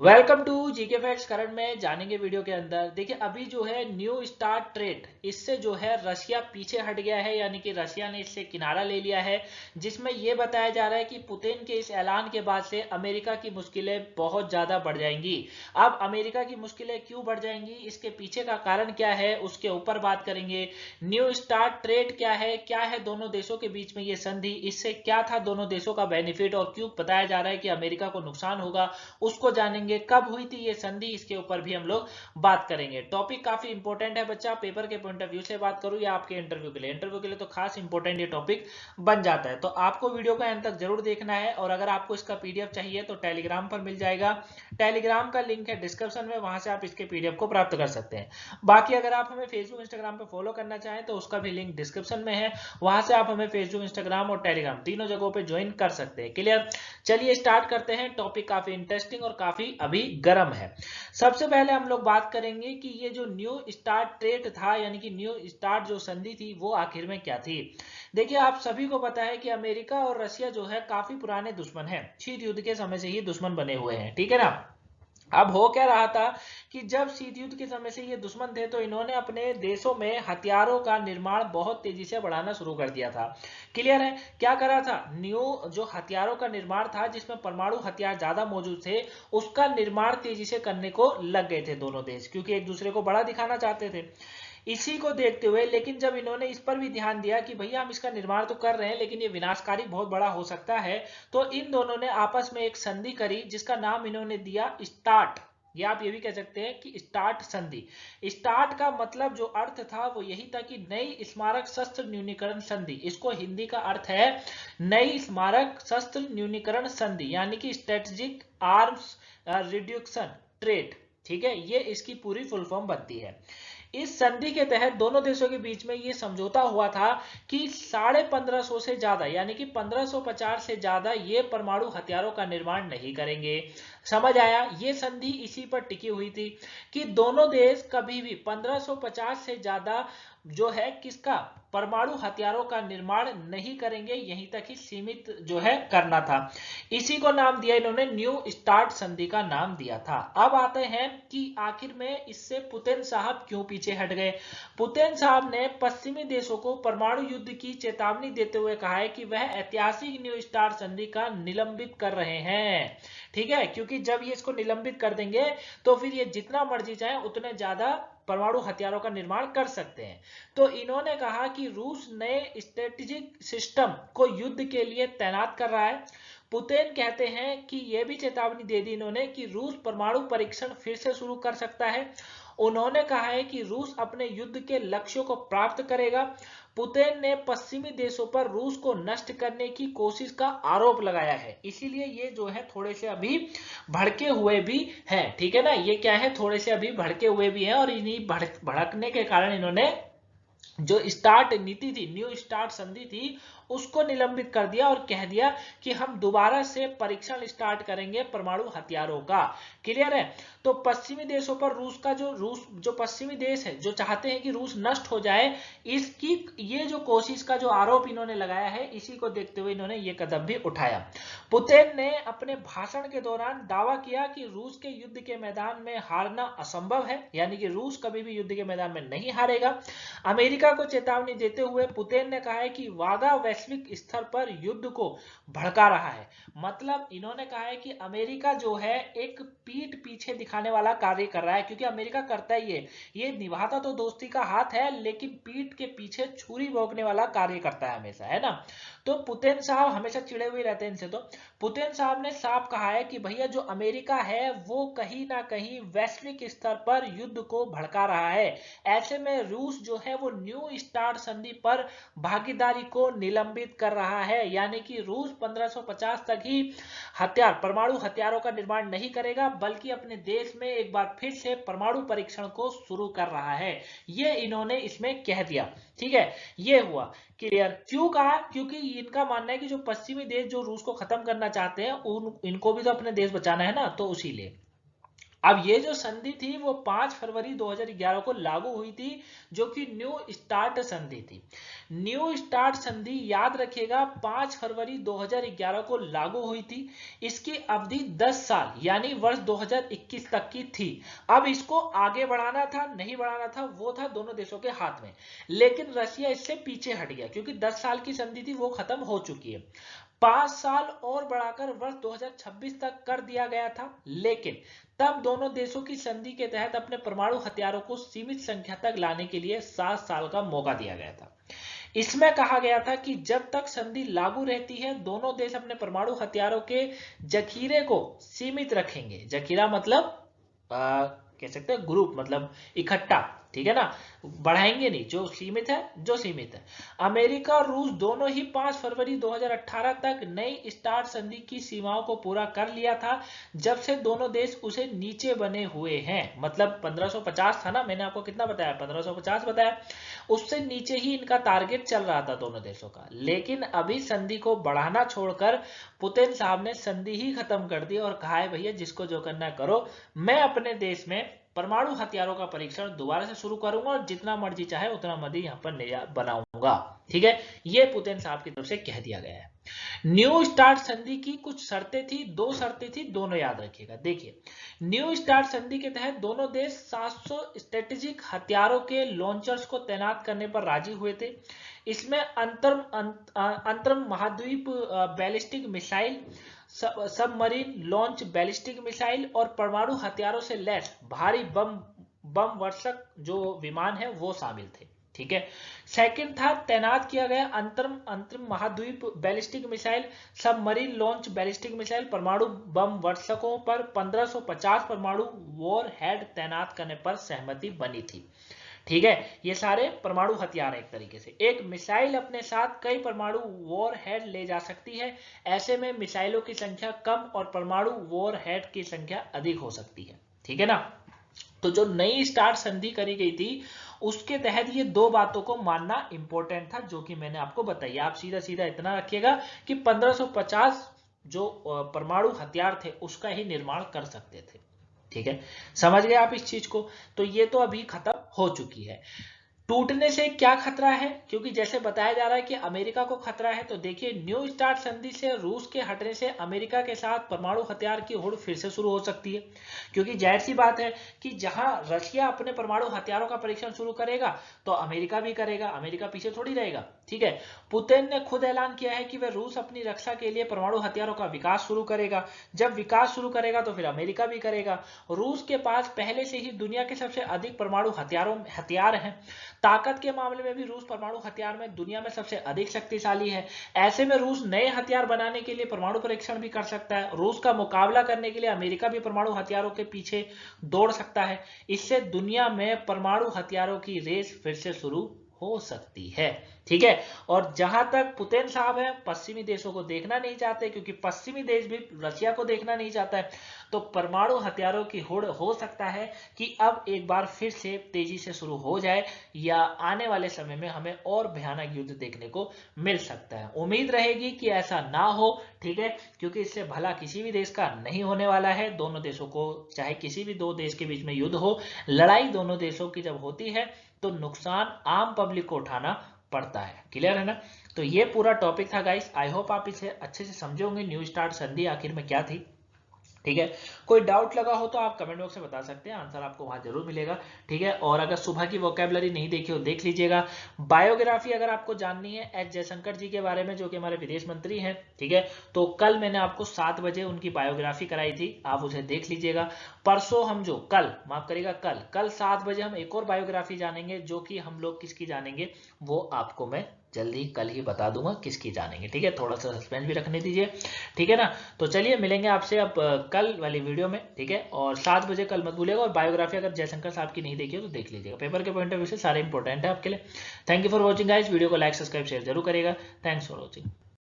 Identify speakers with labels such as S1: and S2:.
S1: Welcome to GK facts. Current में जानेंगे video के अंदर। देखिए अभी जो है न्यू स्टार्ट ट्रेड, इससे जो है रशिया पीछे हट गया है, यानी कि रशिया ने इससे किनारा ले लिया है, जिसमें यह बताया जा रहा है कि पुतिन के इस ऐलान के बाद से अमेरिका की मुश्किलें बहुत ज्यादा बढ़ जाएंगी। अब अमेरिका की मुश्किलें क्यों बढ़ जाएंगी, इसके पीछे का कारण क्या है, उसके ऊपर बात करेंगे। न्यू स्टार्ट ट्रेड क्या है दोनों देशों के बीच में ये संधि, इससे क्या था दोनों देशों का बेनिफिट और क्यों बताया जा रहा है कि अमेरिका को नुकसान होगा, उसको जानेंगे। कब हुई थी ये संधि, इसके ऊपर भी हम लोग बात करेंगे। टॉपिक काफी इंपॉर्टेंट है बच्चा, पेपर के पॉइंट ऑफ व्यू से बात करूं या आपके इंटरव्यू के लिए तो खास इंपॉर्टेंट ये टॉपिक बन जाता है। तो आपको वीडियो का अंत तक जरूर देखना है। और अगर आपको इसका पीडीएफ चाहिए तो टेलीग्राम पर मिल जाएगा। टेलीग्राम का लिंक है डिस्क्रिप्शन में, वहां से आप इसके पीडीएफ को प्राप्त कर सकते हैं। बाकी अगर आप हमें फेसबुक इंस्टाग्राम पर फॉलो करना चाहें तो उसका भी लिंक डिस्क्रिप्शन में है, वहां से आप हमें फेसबुक इंस्टाग्राम और टेलीग्राम तीनों जगहों पर ज्वाइन कर सकते हैं। क्लियर? चलिए स्टार्ट करते हैं। टॉपिक काफी इंटरेस्टिंग और काफी अभी गर्म है। सबसे पहले हम लोग बात करेंगे कि ये जो न्यू स्टार्ट ट्रेड था, यानी कि न्यू स्टार्ट जो संधि थी, वो आखिर में क्या थी। देखिए आप सभी को पता है कि अमेरिका और रशिया जो है काफी पुराने दुश्मन हैं, शीत युद्ध के समय से ही दुश्मन बने हुए हैं, ठीक है ना। अब हो क्या रहा था कि जब शीत युद्ध के समय से ये दुश्मन थे तो इन्होंने अपने देशों में हथियारों का निर्माण बहुत तेजी से बढ़ाना शुरू कर दिया था। क्लियर है? क्या करा था, न्यू जो हथियारों का निर्माण था जिसमें परमाणु हथियार ज्यादा मौजूद थे, उसका निर्माण तेजी से करने को लग गए थे दोनों देश, क्योंकि एक दूसरे को बड़ा दिखाना चाहते थे। इसी को देखते हुए लेकिन जब इन्होंने इस पर भी ध्यान दिया कि भैया हम इसका निर्माण तो कर रहे हैं लेकिन ये विनाशकारी बहुत बड़ा हो सकता है, तो इन दोनों ने आपस में एक संधि करी जिसका नाम इन्होंने दिया स्टार्ट, या आप ये भी कह सकते हैं कि स्टार्ट संधि। स्टार्ट का मतलब जो अर्थ था वो यही था कि नई स्मारक शस्त्र न्यूनीकरण संधि, इसको हिंदी का अर्थ है नई स्मारक शस्त्र न्यूनीकरण संधि, यानी कि स्ट्रेटेजिक आर्म्स रिड्यूक्शन ट्रेड। ठीक है, ये इसकी पूरी फुल फॉर्म बनती है। इस संधि के तहत दोनों देशों के बीच में यह समझौता हुआ था कि 1550 से ज्यादा, यानी कि 1550 से ज्यादा ये परमाणु हथियारों का निर्माण नहीं करेंगे। समझ आया? ये संधि इसी पर टिकी हुई थी कि दोनों देश कभी भी 1550 से ज्यादा जो है किसका, परमाणु हथियारों का निर्माण नहीं करेंगे, यहीं तक ही सीमित जो है करना था। इसी को नाम दिया इन्होंने न्यू स्टार्ट संधि का नाम दिया था। अब आते हैं कि आखिर में इससे पुतिन साहब क्यों पीछे हट गए। पुतिन साहब ने पश्चिमी देशों को परमाणु युद्ध की चेतावनी देते हुए कहा है कि वह ऐतिहासिक न्यू स्टार्ट संधि का निलंबित कर रहे हैं। ठीक है, क्योंकि जब ये इसको निलंबित कर देंगे तो फिर ये जितना मर्जी चाहे उतने ज्यादा परमाणु हथियारों का निर्माण कर सकते हैं। तो इन्होंने कहा कि रूस नए स्ट्रेटेजिक सिस्टम को युद्ध के लिए तैनात कर रहा है। पुतिन कहते हैं कि यह भी चेतावनी दे दी इन्होंने कि रूस परमाणु परीक्षण फिर से शुरू कर सकता है। उन्होंने कहा है कि रूस अपने युद्ध के लक्ष्यों को प्राप्त करेगा। पुतिन ने पश्चिमी देशों पर रूस को नष्ट करने की कोशिश का आरोप लगाया है, इसीलिए ये जो है थोड़े से अभी भड़के हुए भी हैं। ठीक है ना, ये क्या है, थोड़े से अभी भड़के हुए भी हैं और इन्हीं भड़कने के कारण इन्होंने जो स्टार्ट नीति थी, न्यू स्टार्ट संधि थी, उसको निलंबित कर दिया और कह दिया कि हम दोबारा से परीक्षण स्टार्ट करेंगे परमाणु हथियारों का। क्लियर है? तो पश्चिमी देशों पर रूस जो पश्चिमी देश है जो चाहते हैं कि रूस नष्ट हो जाए, इसकी ये जो कोशिश का जो आरोप इन्होंने लगाया है, इसी को देखते हुए इन्होंने ये कदम भी उठाया। पुतिन ने अपने भाषण के दौरान दावा किया कि रूस के युद्ध के मैदान में हारना असंभव है, यानी कि रूस कभी भी युद्ध के मैदान में नहीं हारेगा। अमेरिका को चेतावनी देते हुए पुतिन ने कहा है कि वादा वैश्विक स्तर पर युद्ध को भड़का रहा है। मतलब इन्होंने कहा है कि अमेरिका जो है एक पीठ पीछे दिखाने वाला कार्य कर रहा है, क्योंकि अमेरिका करता ही है, ये निभाता तो दोस्ती का हाथ है लेकिन पीठ के पीछे छुरी भोंकने वाला कार्य करता है हमेशा, है ना। तो पुतिन साहब हमेशा चिड़े हुए रहते हैं इनसे। तो पुतिन साहब ने साफ कहा है कि भैया जो अमेरिका है वो कहीं ना कहीं वैश्विक स्तर पर युद्ध को भड़का रहा है। ऐसे में रूस जो है वो न्यू स्टार्ट संधि पर भागीदारी को निलंबित कर रहा है, यानी कि रूस 1550 तक ही परमाणु हथियारों का निर्माण नहीं करेगा, बल्कि अपने देश में एक बार फिर से परमाणु परीक्षण को शुरू कर रहा है। ये इन्होंने इसमें कह दिया। ठीक है, ये हुआ क्लियर। क्यों कहा? क्योंकि इनका मानना है कि जो पश्चिमी देश जो रूस को खत्म करना चाहते हैं इनको भी तो अपने देश बचाना है ना, तो उसी लिए। अब ये जो संधि थी वो 5 फरवरी 2011 को लागू हुई थी, जो कि न्यू स्टार्ट संधि थी। न्यू स्टार्ट संधि याद रखिएगा 5 फरवरी 2011 को लागू हुई थी। इसकी अवधि 10 साल यानी वर्ष 2021 तक की थी। अब इसको आगे बढ़ाना था नहीं बढ़ाना था वो था दोनों देशों के हाथ में, लेकिन रशिया इससे पीछे हट गया क्योंकि 10 साल की संधि थी वो खत्म हो चुकी है। 5 साल और बढ़ाकर वर्ष 2026 तक कर दिया गया था, लेकिन तब दोनों देशों की संधि के तहत अपने परमाणु हथियारों को सीमित संख्या तक लाने के लिए 7 साल का मौका दिया गया था। इसमें कहा गया था कि जब तक संधि लागू रहती है दोनों देश अपने परमाणु हथियारों के जखीरे को सीमित रखेंगे। जखीरा मतलब कह सकते हैं ग्रुप, मतलब इकट्ठा, ठीक है ना, बढ़ाएंगे नहीं। जो सीमित है जो सीमित है। अमेरिका और रूस दोनों ही 5 फरवरी 2018 तक नई स्टार्ट संधि की सीमाओं को पूरा कर लिया था, जब से दोनों देश उसे नीचे बने हुए हैं। मतलब 1550 था ना, मैंने आपको कितना बताया, 1550 बताया, उससे नीचे ही इनका टारगेट चल रहा था दोनों देशों का। लेकिन अभी संधि को बढ़ाना छोड़कर पुतिन साहब ने संधि ही खत्म कर दी और कहा है भैया जिसको जो करना है करो, मैं अपने देश में परमाणु हथियारों का परीक्षण दोबारा से शुरू करूंगा और जितना मर्जी चाहे उतना मर्जी यहां पर बनाऊंगा। ठीक है, ये पुतिन साहब की तरफ से कह दिया गया है। न्यू स्टार्ट संधि की कुछ शर्तें थी, 2 शर्तें थी, दोनों याद रखिएगा। देखिए, न्यू स्टार्ट संधि के तहत दोनों देश 700 स्ट्रेटेजिक हथियारों के लॉन्चर्स को तैनात करने पर राजी हुए थे। इसमें अंतर महाद्वीप ballistic missile, submarine launch ballistic missile और परमाणु हथियारों से लैस भारी बम वर्षक जो विमान है वो शामिल थे। ठीक है। सेकंड था तैनात किया गया अंतरिम महाद्वीप ballistic missile, submarine launch ballistic missile, परमाणु बम वर्षकों पर 1550 परमाणु वॉर हेड तैनात करने पर सहमति बनी थी। ठीक है, ये सारे परमाणु हथियार है। एक तरीके से एक मिसाइल अपने साथ कई परमाणु वॉर हेड ले जा सकती है। ऐसे में मिसाइलों की संख्या कम और परमाणु वॉर हेड की संख्या अधिक हो सकती है। ठीक है ना। तो जो नई स्टार्ट संधि करी गई थी उसके तहत ये 2 बातों को मानना इंपॉर्टेंट था, जो कि मैंने आपको बताई। आप सीधा सीधा इतना रखिएगा कि 1550 जो परमाणु हथियार थे उसका ही निर्माण कर सकते थे। ठीक है, समझ गए आप इस चीज को। तो ये तो अभी खत्म हो चुकी है। टूटने से क्या खतरा है, क्योंकि जैसे बताया जा रहा है कि अमेरिका को खतरा है, तो देखिए न्यू स्टार्ट संधि से रूस के हटने से अमेरिका के साथ परमाणु हथियार की होड़ फिर से शुरू हो सकती है। क्योंकि जाहिर सी बात है कि जहां रशिया अपने परमाणु हथियारों का परीक्षण शुरू करेगा तो अमेरिका भी करेगा, अमेरिका पीछे थोड़ी रहेगा। ठीक है, पुतिन ने खुद ऐलान किया है कि वह रूस अपनी रक्षा के लिए परमाणु हथियारों का विकास शुरू करेगा। जब विकास शुरू करेगा तो फिर अमेरिका भी करेगा। रूस के पास पहले से ही दुनिया के सबसे अधिक परमाणु हथियार हैं। ताकत के मामले में भी रूस परमाणु हथियार में दुनिया में सबसे अधिक शक्तिशाली है। ऐसे में रूस नए हथियार बनाने के लिए परमाणु परीक्षण भी कर सकता है। रूस का मुकाबला करने के लिए अमेरिका भी परमाणु हथियारों के पीछे दौड़ सकता है। इससे दुनिया में परमाणु हथियारों की रेस फिर से शुरू हो सकती है। ठीक है, और जहां तक पुतिन साहब है पश्चिमी देशों को देखना नहीं चाहते, क्योंकि पश्चिमी देश भी रशिया को देखना नहीं चाहता है, तो परमाणु हथियारों की होड़ हो सकता है कि अब एक बार फिर से तेजी से शुरू हो जाए, या आने वाले समय में हमें और भयानक युद्ध देखने को मिल सकता है। उम्मीद रहेगी कि ऐसा ना हो। ठीक है, क्योंकि इससे भला किसी भी देश का नहीं होने वाला है। दोनों देशों को, चाहे किसी भी 2 देश के बीच में युद्ध हो, लड़ाई दोनों देशों की जब होती है तो नुकसान आम पब्लिक को उठाना पड़ता है। क्लियर है ना। तो ये पूरा टॉपिक था गाइस। आई होप आप इसे अच्छे से समझे होंगे, न्यू स्टार्ट संधि आखिर में क्या थी। ठीक है, कोई डाउट लगा हो तो आप कमेंट बॉक्स में बता सकते हैं, आंसर आपको वहां जरूर मिलेगा। ठीक है, और अगर सुबह की वोकैबुलरी नहीं देखी हो देख लीजिएगा। बायोग्राफी अगर आपको जाननी है एच जयशंकर जी के बारे में, जो कि हमारे विदेश मंत्री हैं, ठीक है, तो कल मैंने आपको 7 बजे उनकी बायोग्राफी कराई थी, आप उसे देख लीजिएगा। परसों हम जो कल, माफ करिएगा, कल 7 बजे हम एक और बायोग्राफी जानेंगे, जो कि हम लोग किसकी जानेंगे वो आपको मैं जल्दी कल ही बता दूंगा किसकी जानेंगे। ठीक है, थोड़ा सा सस्पेंस भी रखने दीजिए। ठीक है ना। तो चलिए मिलेंगे आपसे अब कल वाली वीडियो में। ठीक है, और 7 बजे कल मत भूलिएगा। और बायोग्राफी अगर जयशंकर साहब की नहीं देखी हो तो देख लीजिएगा, पेपर के पॉइंट ऑफ व्यू से सारे इंपॉर्टेंट है आपके लिए। Thank you for watching guys. Video को लाइक सब्सक्राइब शेयर जरूर करिएगा। Thanks for watching.